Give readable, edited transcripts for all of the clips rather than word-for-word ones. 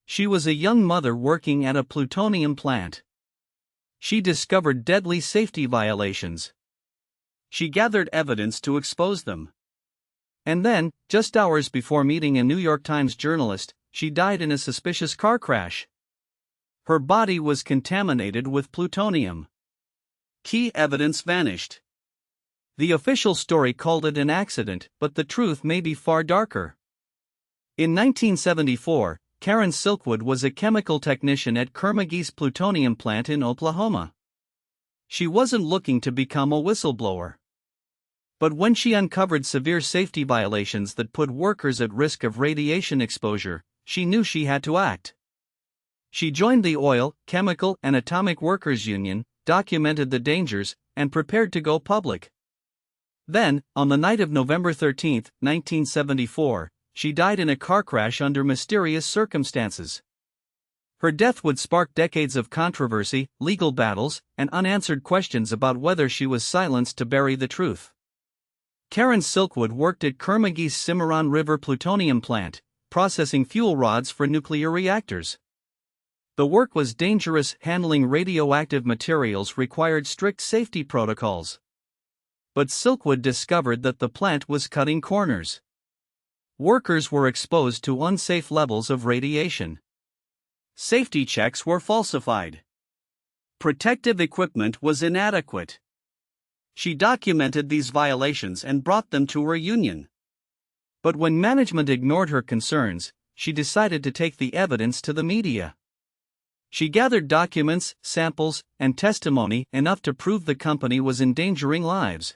She was a young mother working at a plutonium plant. She discovered deadly safety violations. She gathered evidence to expose them. And then, just hours before meeting a New York Times journalist, she died in a suspicious car crash. Her body was contaminated with plutonium. Key evidence vanished. The official story called it an accident, but the truth may be far darker. In 1974, Karen Silkwood was a chemical technician at Kerr-McGee's plutonium plant in Oklahoma. She wasn't looking to become a whistleblower. But when she uncovered severe safety violations that put workers at risk of radiation exposure, she knew she had to act. She joined the Oil, Chemical, and Atomic Workers Union, documented the dangers, and prepared to go public. Then, on the night of November 13, 1974, she died in a car crash under mysterious circumstances. Her death would spark decades of controversy, legal battles, and unanswered questions about whether she was silenced to bury the truth. Karen Silkwood worked at Kerr-McGee's Cimarron River plutonium plant, processing fuel rods for nuclear reactors. The work was dangerous. Handling radioactive materials required strict safety protocols. But Silkwood discovered that the plant was cutting corners. Workers were exposed to unsafe levels of radiation. Safety checks were falsified. Protective equipment was inadequate. She documented these violations and brought them to her union. But when management ignored her concerns, she decided to take the evidence to the media. She gathered documents, samples, and testimony enough to prove the company was endangering lives.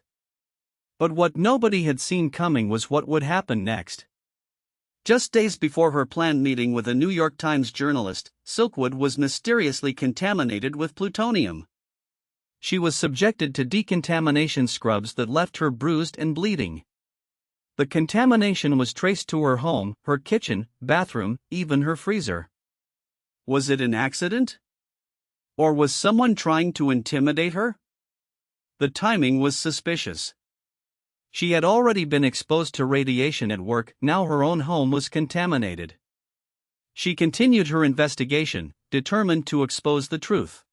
But what nobody had seen coming was what would happen next. Just days before her planned meeting with a New York Times journalist, Silkwood was mysteriously contaminated with plutonium. She was subjected to decontamination scrubs that left her bruised and bleeding. The contamination was traced to her home, her kitchen, bathroom, even her freezer. Was it an accident? Or was someone trying to intimidate her? The timing was suspicious. She had already been exposed to radiation at work, now her own home was contaminated. She continued her investigation, determined to expose the truth.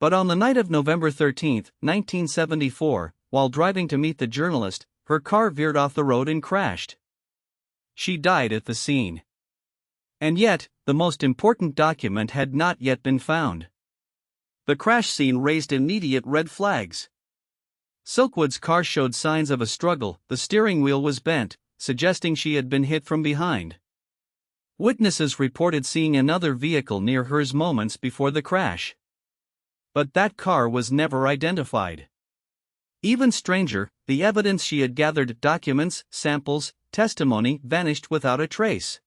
But on the night of November 13, 1974, while driving to meet the journalist, her car veered off the road and crashed. She died at the scene. And yet, the most important document had not yet been found. The crash scene raised immediate red flags. Silkwood's car showed signs of a struggle. The steering wheel was bent, suggesting she had been hit from behind. Witnesses reported seeing another vehicle near hers moments before the crash. But that car was never identified. Even stranger, the evidence she had gathered, documents, samples, testimony, vanished without a trace.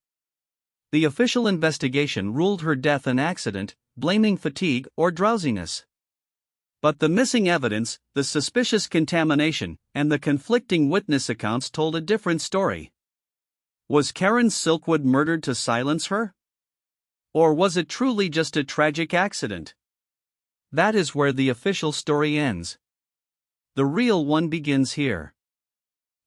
The official investigation ruled her death an accident, blaming fatigue or drowsiness. But the missing evidence, the suspicious contamination, and the conflicting witness accounts told a different story. Was Karen Silkwood murdered to silence her? Or was it truly just a tragic accident? That is where the official story ends. The real one begins here.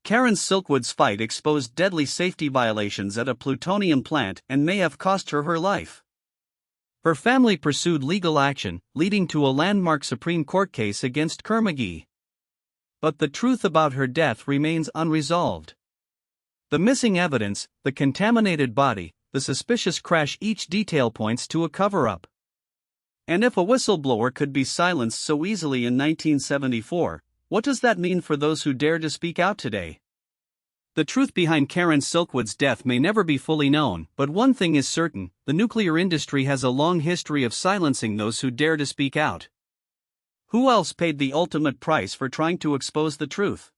Karen Silkwood's fight exposed deadly safety violations at a plutonium plant and may have cost her her life. Her family pursued legal action, leading to a landmark Supreme Court case against Kerr-McGee. But the truth about her death remains unresolved. The missing evidence, the contaminated body, the suspicious crash, each detail points to a cover-up. And if a whistleblower could be silenced so easily in 1974, what does that mean for those who dare to speak out today? The truth behind Karen Silkwood's death may never be fully known, but one thing is certain: the nuclear industry has a long history of silencing those who dare to speak out. Who else paid the ultimate price for trying to expose the truth?